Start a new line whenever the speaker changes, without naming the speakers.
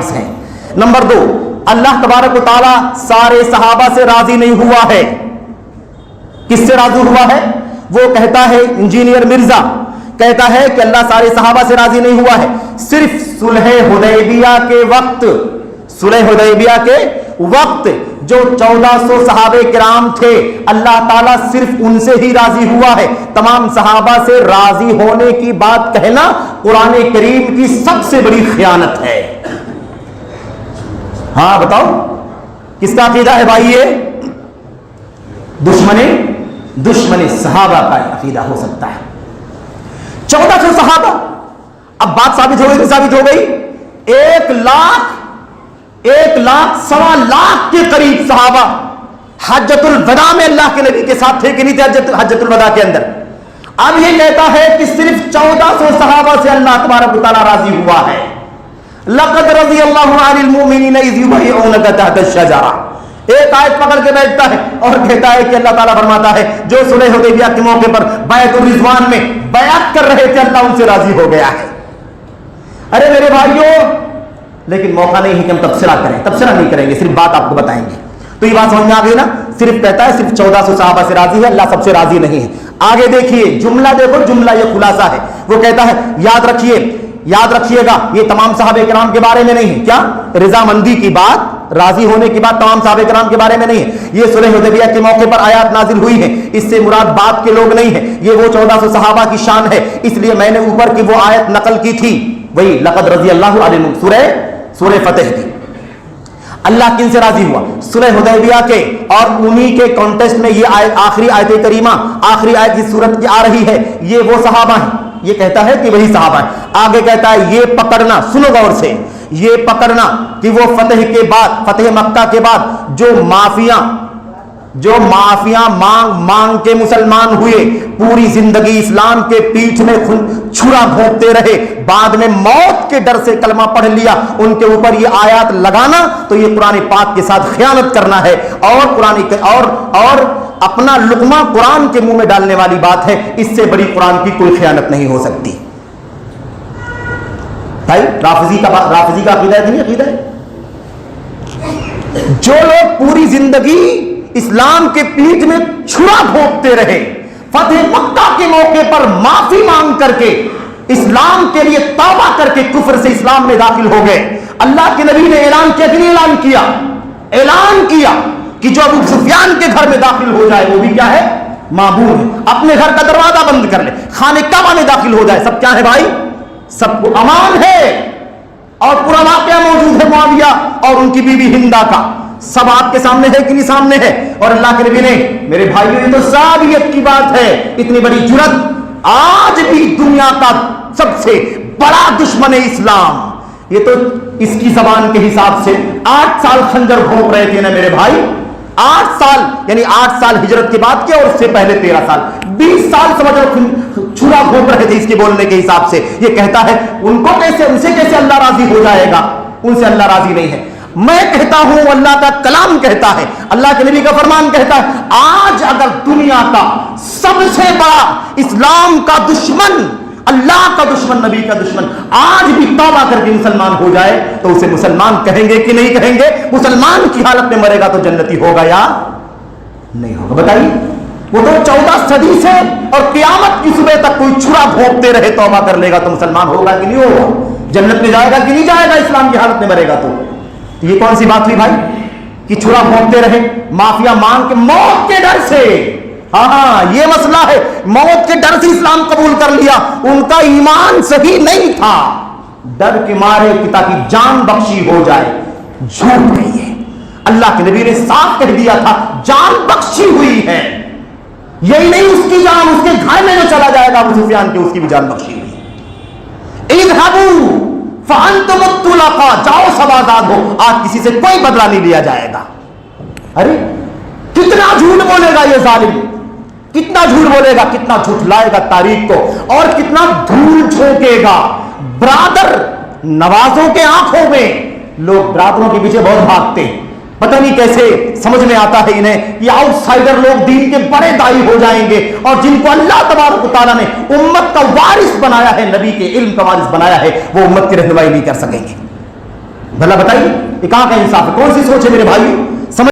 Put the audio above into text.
Points हैं। Number 2, अल्लाह तबारक व तआला सारे सहाबा से राजी नहीं हुआ है। किससे राजी हुआ है? वो कहता है, इंजीनियर मिर्जा कहता है कि अल्लाह सारे सहाबा से राजी नहीं हुआ है, सिर्फ सुलह हुदैबिया के वक्त, सुलह हुदैबिया के वक्त जो 1400 सहाबे किराम थे, अल्लाह ताला सिर्फ उनसे ही राजी हुआ है। तमाम सहाबा से राजी होने की बात कहना कुरान करीम की सबसे बड़ी खयानत है। हाँ बताओ, किसका अकीदा है भाई ये? दुश्मने सहाबा का अकीदा हो सकता है। 1400 सहाबा, अब बात साबित हो गई, साबित हो गई 1 लाख सवा लाख के करीब सहाबा हज्जतुल वदा में अल्लाह के नबी के साथ थे कि नहीं थे? हज्जतुल वदा के अंदर। अब ये कहता है कि सिर्फ 1400 सहाबा से अल्लाह तबारक व तआला राजी हुआ है। लक़द रज़ियल्लाहु अनिल मुमिनीन इज़ युबय्यिऊनका तहता अश-शजरा, एक आयत पकड़ के बैठता है और कहता है कि अल्लाह ताला फरमाता है जो सुलह हुदैबिया के मौके पर बैतुर रिज़वान में बयात कर रहे थे, अल्लाह उनसे राजी हो गया है। अरे मेरे भाइयों, लेकिन मौका नहीं है कि हम तबसरा करें, तबसरा नहीं करेंगे, सिर्फ बात आपको बताएंगे। तो ये बात समझ में आ गई ना? सिर्फ कहता है सिर्फ 1400 सहाबा से राजी है, अल्लाह सबसे राजी नहीं है। आगे देखिए जुमला, देखो जुमला ये खुलासा है। वो कहता है याद रखिएगा ये तमाम सहाबे किराम के बारे में नहीं है। क्या? रजामंदी की बात, राजी होने की बात तमाम सहाबे किराम के बारे में नहीं है। ये सुलह हुदैबिया के मौके पर आयत नाजिल हुई है, इससे मुराद बात के लोग नहीं है, ये वो 1400 सहाबा की शान है। इसलिए मैंने ऊपर की वो आयत नकल की थी, वही लक़द रज़ियल्लाहु अन्हुम, सूरह फतह की। अल्लाह किन से राजी हुआ? सुलह हुदैबिया के, और उन्हीं के कॉन्टेक्स्ट में ये आयत, आखिरी आयत करीमा, आखिरी आयत की सूरत की आ रही है, ये वो सहाबा हैं। ये कहता है कि वही सहाबा है। आगे कहता है ये पकड़ना, सुनो गौर से, ये पकड़ना कि वो फतह के बाद, फतह मक्का के बाद जो माफिया मांग के मुसलमान हुए, पूरी जिंदगी इस्लाम के पीठ में छुरा भोंकते रहे, बाद में मौत के डर से कलमा पढ़ लिया, उनके ऊपर ये आयत लगाना तो ये कुरान पाक के साथ खयानत करना है, और अपना लुकमा कुरान के मुंह में डालने वाली बात है। इससे बड़ी कुरान की कोई खयानत नहीं हो सकती। भाई राफिजी का अकीदा है कि नहीं अकीदा है? जो लोग पूरी जिंदगी इस्लाम के पीठ में छुरा भोंकते रहे, फतेह मक्का के मौके पर माफी मांग करके, इस्लाम के लिए तौबा करके कुफ्र से इस्लाम में दाखिल हो गए। अल्लाह के नबी ने ऐलान किया कि नहीं ऐलान किया कि जो अबू सुफियान के घर में दाखिल हो जाए वो भी क्या है? माबूद है। अपने घर का दरवाजा बंद कर ले, खाने काबा में दाखिल हो जाए, सब क्या है भाई? सबको अमान है। और पूरा वाकया मौजूद है मुआविया और उनकी बीवी हिंदा का, सब आपके सामने है कि नहीं सामने है? और अल्लाह के नबी ने, मेरे भाइयों ये तो साबियत की बात है, इतनी बड़ी जुर्रत, आज भी दुनिया का सबसे बड़ा दुश्मन है इस्लाम। ये तो इसकी जबान के हिसाब से 8 साल खंजर भोंक रहे थे ना मेरे भाई, 8 साल, यानी 8 साल हिजरत के बाद के, और उससे पहले 13 साल, 20 साल समझ लो छुरा भोंक रहे थे इसके बोलने के हिसाब से। ये कहता है उनको कैसे, उनसे कैसे अल्लाह राजी हो जाएगा? उनसे अल्लाह राजी नहीं है। मैं कहता हूं, अल्लाह का कलाम कहता है, अल्लाह के नबी का फरमान कहता है, आज अगर दुनिया का सबसे बड़ा इस्लाम का दुश्मन, अल्लाह का दुश्मन, नबी का दुश्मन आज भी तौबा करके मुसलमान हो जाए तो उसे मुसलमान कहेंगे कि नहीं कहेंगे? मुसलमान की हालत में मरेगा तो जन्नती होगा या नहीं होगा? बताइए। वो तो 14 सदी से और क़यामत की सुबह तक कोई छुरा भोंकते रहे तौबा कर लेगा तो मुसलमान होगा कि नहीं होगा? जन्नत में जाएगा कि नहीं जाएगा? इस्लाम की हालत में मरेगा तो ये कौन सी बात हुई भाई कि छुरा भोंकते रहे, माफिया मांग के, मौत के डर से? हाँ, ये मसला है, मौत के डर से इस्लाम कबूल कर लिया, उनका ईमान सही नहीं था, डर के मारे कि ताकि जान बख्शी हो जाए। झूठ नहीं है, अल्लाह के नबी ने साफ कह दिया था जान बख्शी हुई है। यही नहीं, उसकी जान, उसके घर में जो चला जाएगा अबू सुफियान के, उसकी भी जान बख्शी हुई। इज़हबू फ़अंतुम तुलक़ा, जाओ सब आजाद हो, आज किसी से कोई बदला नहीं लिया जाएगा। अरे कितना झूठ बोलेगा ये जालिम, कितना झूठ बोलेगा, कितना झूठलाएगा तारीख को, और कितना धूल झोंकेगा ब्रादर नवाजों के आंखों में। लोग ब्रादरों के पीछे बहुत भागते हैं, पता नहीं कैसे समझ में आता है इन्हें, ये आउटसाइडर लोग दीन के बड़े दाई हो जाएंगे, और जिनको अल्लाह तबारक व तआला ने उम्मत का वारिस बनाया है, नबी के इल्म का वारिस बनाया है, वो उम्मत की रहनुमाई नहीं कर सकेंगे। بھلا بتائیے یہ کہاں کا انصاف ہے؟ کون سی سوچ ہے میرے بھائیو؟